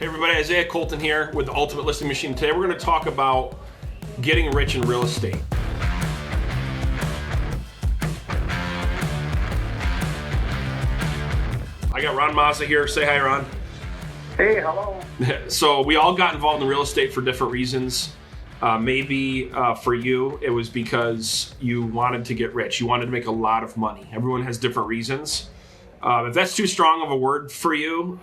Hey everybody, Isaiah Colton here with the Ultimate Listing Machine. Today we're going to talk about getting rich in real estate. I got Ron Mazza here. Say hi, Ron. Hey, hello. So we all got involved in real estate for different reasons. Maybe for you, it was because you wanted to get rich. You wanted to make a lot of money. Everyone has different reasons. If that's too strong of a word for you,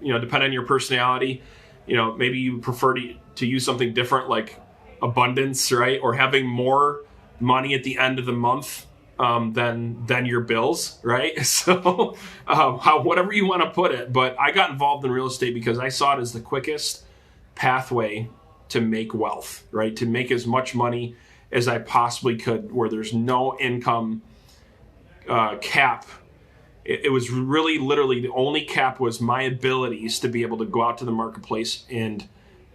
depending on your personality, maybe you prefer to use something different like abundance, right? Or having more money at the end of the month than your bills, right? So whatever you want to put it. But I got involved in real estate because I saw it as the quickest pathway to make wealth, right? To make as much money as I possibly could, where there's no income cap. It was really literally the only cap was my abilities to be able to go out to the marketplace and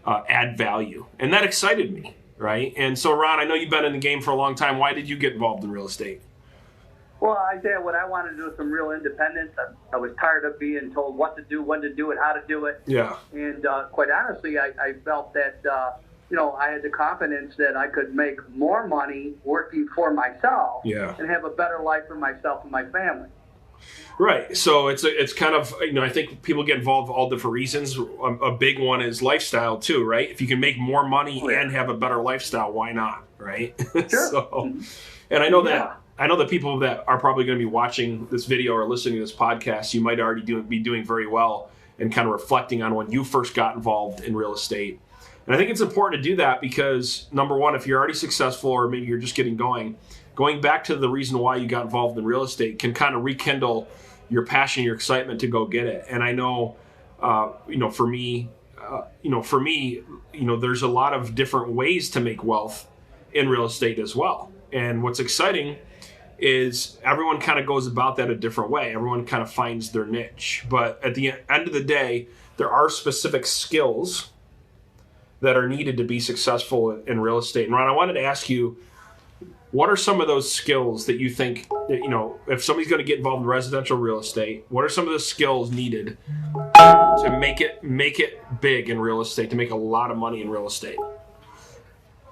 add value. And that excited me, right? And so, Ron, I know you've been in the game for a long time. Why did you get involved in real estate? Well, Isaiah, what I wanted to do was some real independence. I was tired of being told what to do, when to do it, how to do it. Yeah. And quite honestly, I felt that, I had the confidence that I could make more money working for myself and have a better life for myself and my family. Right. So it's kind of, I think people get involved for all different reasons. A big one is lifestyle too, right? If you can make more money and have a better lifestyle, why not? Right. Sure. And I know that people that are probably going to be watching this video or listening to this podcast, you might already be doing very well and kind of reflecting on when you first got involved in real estate. And I think it's important to do that because, number one, if you're already successful or maybe you're just getting going back to the reason why you got involved in real estate can kind of rekindle your passion, your excitement to go get it. And I know, for me, there's a lot of different ways to make wealth in real estate as well. And what's exciting is everyone kind of goes about that a different way. Everyone kind of finds their niche. But at the end of the day, there are specific skills that are needed to be successful in real estate. And Ron, I wanted to ask you, what are some of those skills that you think, if somebody's going to get involved in residential real estate, what are some of the skills needed to make it big in real estate, to make a lot of money in real estate?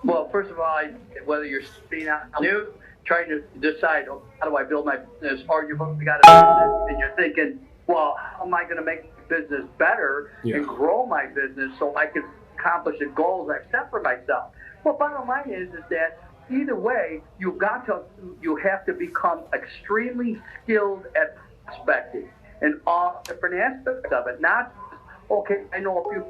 Well, first of all, whether you're being out new, trying to decide, how do I build my business, or you've got a business and you're thinking, well, how am I going to make my business better and grow my business so I can accomplish the goals I set for myself? Well, bottom line is that either way, you have to become extremely skilled at prospecting and all different aspects of it. Not just, okay, I know a few.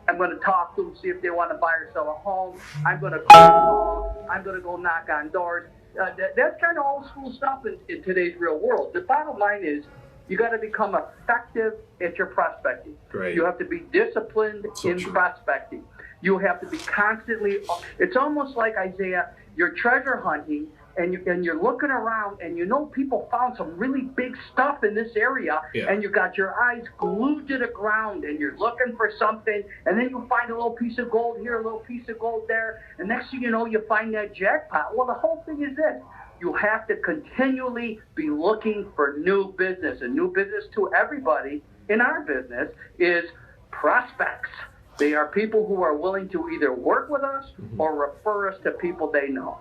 I'm going to talk to them, see if they want to buy or sell a home. I'm going to call. I'm going to go knock on doors. That's kind of old school stuff in today's real world. The bottom line is you got to become effective at your prospecting. Great. You have to be disciplined in prospecting. You have to be constantly. It's almost like, Isaiah, you're treasure hunting and you're looking around and people found some really big stuff in this area and you got your eyes glued to the ground and you're looking for something and then you find a little piece of gold here, a little piece of gold there, and next thing you know, you find that jackpot. Well, the whole thing is this. You have to continually be looking for new business, and new business to everybody in our business is prospects. They are people who are willing to either work with us or refer us to people they know.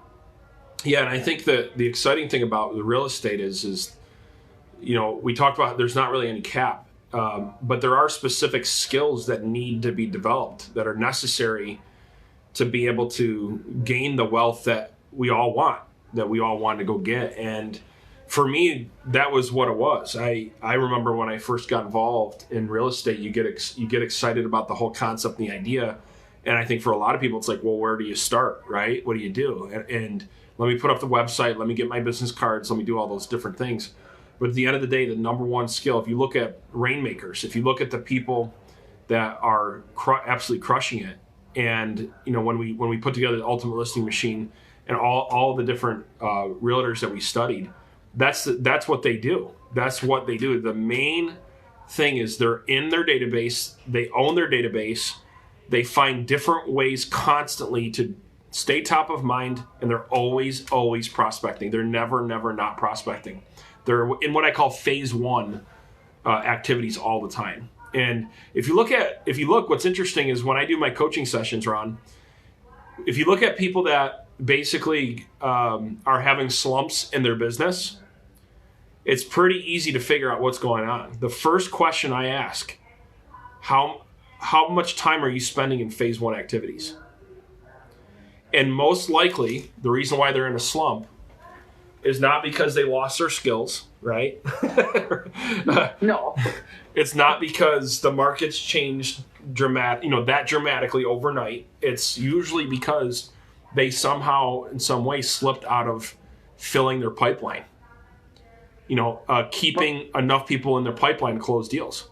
Yeah, and I think that the exciting thing about the real estate is we talked about there's not really any cap, but there are specific skills that need to be developed that are necessary to be able to gain the wealth that we all want to go get. And for me, that was what it was. I remember when I first got involved in real estate, you get excited about the whole concept and the idea. And I think for a lot of people, it's like, well, where do you start, right? What do you do? And let me put up the website. Let me get my business cards. Let me do all those different things. But at the end of the day, the number one skill, if you look at Rainmakers, if you look at the people that are absolutely crushing it, and when we put together the Ultimate Listing Machine and all the different realtors that we studied, that's what they do. That's what they do. The main thing is they're in their database. They own their database. They find different ways constantly to stay top of mind, and they're always prospecting. They're never not prospecting. They're in what I call phase one activities all the time. And if you look, what's interesting is when I do my coaching sessions, Ron, if you look at people that basically are having slumps in their business, it's pretty easy to figure out what's going on. The first question I ask, how much time are you spending in phase one activities? And most likely, the reason why they're in a slump is not because they lost their skills, right? No. It's not because the market's changed that dramatically overnight. It's usually because they somehow, in some way, slipped out of filling their pipeline. Keeping enough people in their pipeline to close deals.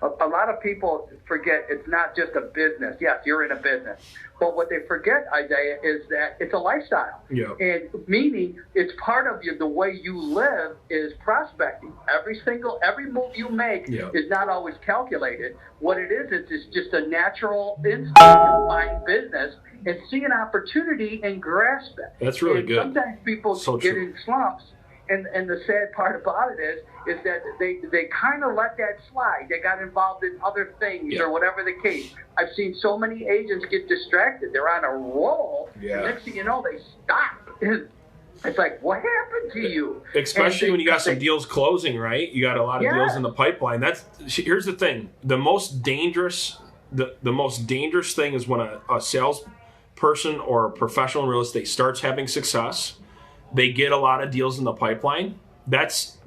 A lot of people forget it's not just a business. Yes, you're in a business. But what they forget, Isaiah, is that it's a lifestyle. Yeah. And meaning it's part of the way you live is prospecting. Every move you make is not always calculated. What it is, it's just a natural instinct to find business and see an opportunity and grasp it. That's really good. Sometimes people get in slumps. And the sad part about it is that they kind of let that slide. They got involved in other things or whatever the case. I've seen so many agents get distracted. They're on a roll. Yeah. And next thing you know, they stop. It's like, what happened to you? Especially when you got some deals closing, right? You got a lot of deals in the pipeline. Here's the thing. The most dangerous thing is when a salesperson or a professional in real estate starts having success. They get a lot of deals in the pipeline. That's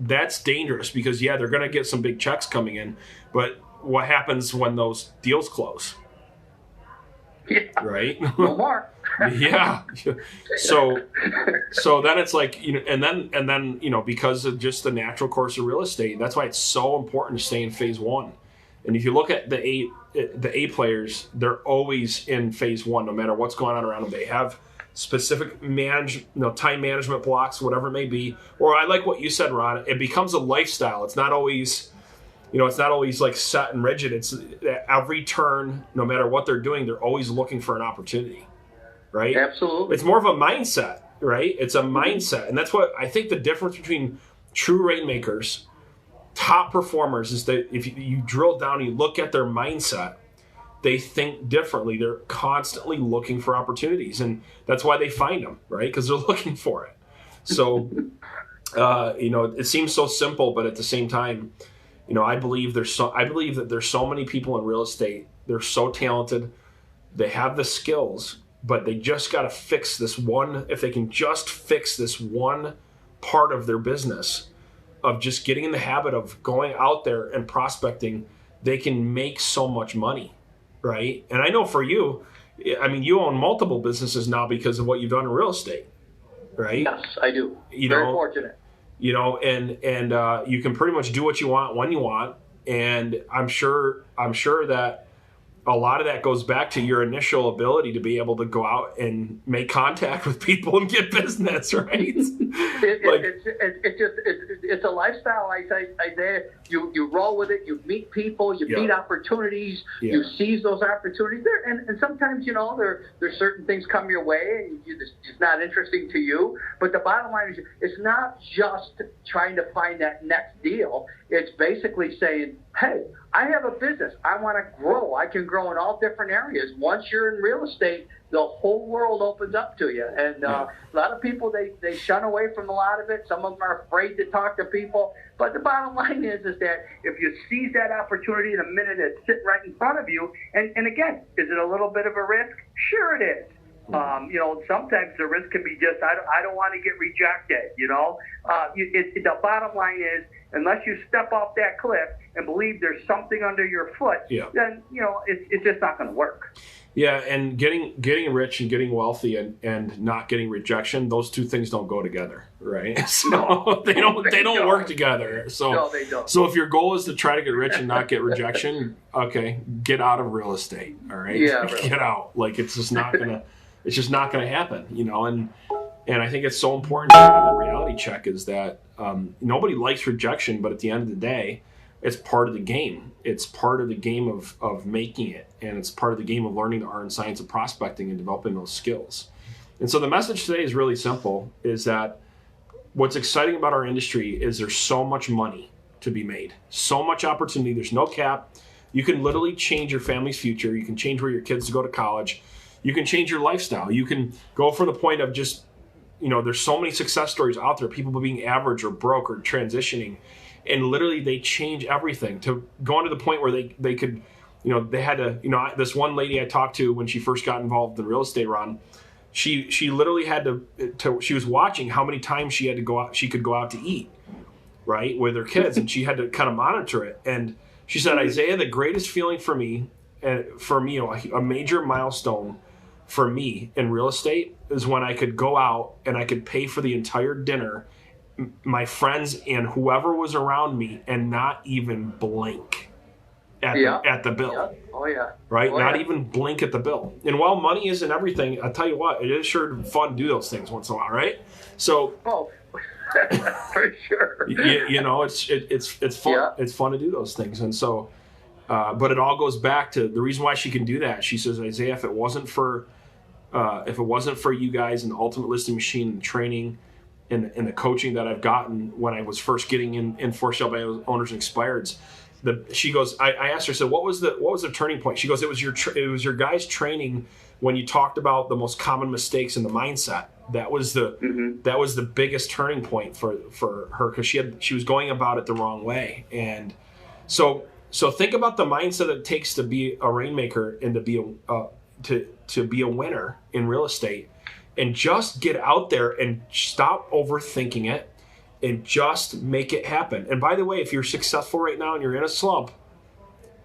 dangerous because they're going to get some big checks coming in, but what happens when those deals close? Yeah. Right? No more. Yeah. So then it's like, and then because of just the natural course of real estate, that's why it's so important to stay in phase one. And if you look at the A players, they're always in phase one, no matter what's going on around them. They have specific time management blocks, whatever it may be. Or I like what you said, Ron. It becomes a lifestyle. It's not always, like set and rigid. It's every turn, no matter what they're doing, they're always looking for an opportunity, right? Absolutely. It's more of a mindset, right? It's a mindset, and that's what I think the difference between true rainmakers, top performers, is that if you drill down and you look at their mindset. They think differently. They're constantly looking for opportunities, and that's why they find them, right? Because they're looking for it. So, it seems so simple, but at the same time, I believe that there's so many people in real estate. They're so talented. They have the skills, but they just got to fix this one. If they can just fix this one part of their business, of just getting in the habit of going out there and prospecting, they can make so much money. Right. And I know for you, you own multiple businesses now because of what you've done in real estate. Right. Yes, I do. Very fortunate. And you can pretty much do what you want when you want. And I'm sure that a lot of that goes back to your initial ability to be able to go out and make contact with people and get business, right? It's a lifestyle. You roll with it. You meet people. You meet opportunities. Yeah. You seize those opportunities. And sometimes there's certain things come your way and it's not interesting to you. But the bottom line is, it's not just trying to find that next deal. It's basically saying, hey, I have a business. I want to grow. I can grow in all different areas. Once you're in real estate, the whole world opens up to you. And a lot of people, they shun away from a lot of it. Some of them are afraid to talk to people. But the bottom line is that if you seize that opportunity in a minute, it's sitting right in front of you. And again, is it a little bit of a risk? Sure it is. Sometimes the risk can be just, I don't want to get rejected, the bottom line is, unless you step off that cliff and believe there's something under your foot, then, it's just not going to work. Yeah, and getting rich and getting wealthy and not getting rejection, those two things don't go together, right? So they don't work together. So no, they don't. So if your goal is to try to get rich and not get rejection, okay, get out of real estate, all right? Yeah, really. Get out. Like it's just not gonna happen, And I think it's so important to have a reality check is that nobody likes rejection, but at the end of the day, it's part of the game. It's part of the game of making it, and it's part of the game of learning the art and science of prospecting and developing those skills. And so the message today is really simple, is that what's exciting about our industry is there's so much money to be made. So much opportunity. There's no cap. You can literally change your family's future. You can change where your kids go to college. You can change your lifestyle. You can go from the point of just, there's so many success stories out there, people being average or broke or transitioning, and literally they change everything to going to the point where they could, they had to, this one lady I talked to when she first got involved in real estate, Ron, she literally had to she was watching how many times she could go out to eat, right, with her kids, and she had to kind of monitor it. And she said, Isaiah, the greatest feeling for me, a major milestone for me in real estate is when I could go out and I could pay for the entire dinner, my friends and whoever was around me, and not even blink at the bill. Yeah. Oh, yeah. Right? Oh, not yeah. even blink at the bill. And while money isn't everything, I'll tell you what, it is sure fun to do those things once in a while, right? So, for sure. It's fun. Yeah. It's fun to do those things. And so, but it all goes back to the reason why she can do that. She says, Isaiah, if it wasn't for you guys and the Ultimate Listing Machine and the training and the coaching that I've gotten when I was first getting in for sale by owners and expireds, she goes, I asked her, so what was the turning point? She goes, it was your guys' training when you talked about the most common mistakes in the mindset. That was the biggest turning point for her, because she was going about it the wrong way. And so think about the mindset it takes to be a rainmaker and to be a winner in real estate, and just get out there and stop overthinking it and just make it happen. And by the way, if you're successful right now and you're in a slump,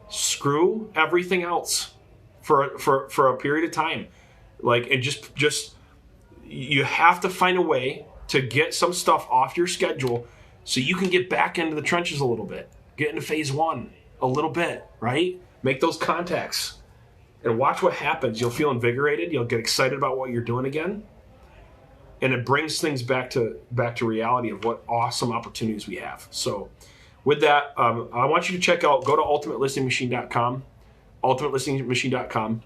screw everything else for a period of time. And just you have to find a way to get some stuff off your schedule so you can get back into the trenches a little bit, get into phase one a little bit, right? Make those contacts and watch what happens. You'll feel invigorated. You'll get excited about what you're doing again. And it brings things back to reality of what awesome opportunities we have. So with that, I want you to go to ultimatelisteningmachine.com, ultimatelisteningmachine.com.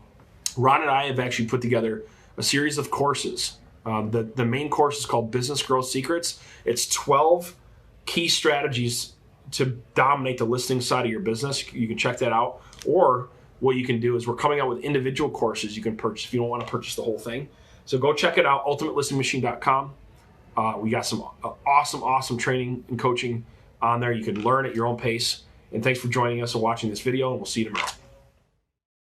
Ron and I have actually put together a series of courses. The main course is called Business Growth Secrets. It's 12 key strategies to dominate the listing side of your business. You can check that out. Or what you can do is we're coming out with individual courses you can purchase if you don't want to purchase the whole thing. So go check it out, ultimatelisteningmachine.com. We got some awesome training and coaching on there. You can learn at your own pace. And thanks for joining us and watching this video, and we'll see you tomorrow.